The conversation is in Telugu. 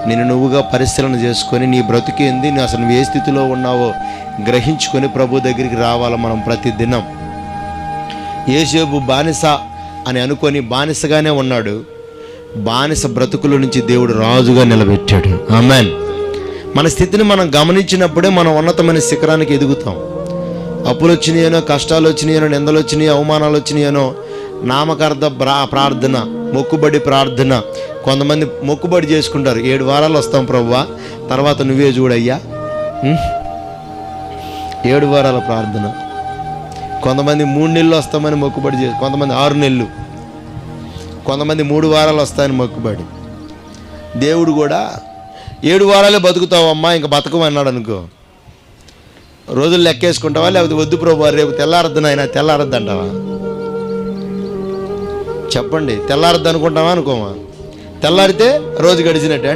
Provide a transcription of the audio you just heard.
నేను నువ్వుగా పరిశీలన చేసుకొని నీ బ్రతికేంది, నువ్వు అసలు నువ్వు ఏ స్థితిలో ఉన్నావో గ్రహించుకొని ప్రభు దగ్గరికి రావాలి మనం ప్రతి దినం. యోసేపు బానిస అని అనుకొని బానిసగానే ఉన్నాడు. బానిస బ్రతుకుల నుంచి దేవుడు రాజుగా నిలబెట్టాడు. ఆమేన్. మన స్థితిని మనం గమనించినప్పుడే మనం ఉన్నతమైన శిఖరానికి ఎదుగుతాం. అప్పులు వచ్చినాయనో, కష్టాలు వచ్చినాయనో, నిందలు వచ్చినాయో, అవమానాలు వచ్చినాయనో, నామకార్థ ప్రార్థన, మొక్కుబడి ప్రార్థన. కొంతమంది మొక్కుబడి చేసుకుంటారు, 7 వారాలు వస్తాం ప్రభువా, తర్వాత నువ్వే చూడయ్యా. 7 వారాల ప్రార్థన. కొంతమంది 3 నెలలు వస్తామని మొక్కుబడి చేసి, కొంతమంది 6 నెలలు, కొంతమంది 3 వారాలు వస్తాయని మొక్కుబడి. దేవుడు కూడా 7 వారాలే బతుకుతావమ్మా, ఇంకా బతకమన్నాడు అనుకో, రోజులు లెక్కేసుకుంటావా? లేకపోతే వద్దు ప్రభు రేపు తెల్లారద్దు నాయన, తెల్లారద్దు అంటావా? చెప్పండి, తెల్లారద్దు అనుకుంటావా అనుకోమా? తెల్లారితే రోజు గడిచినట్టే.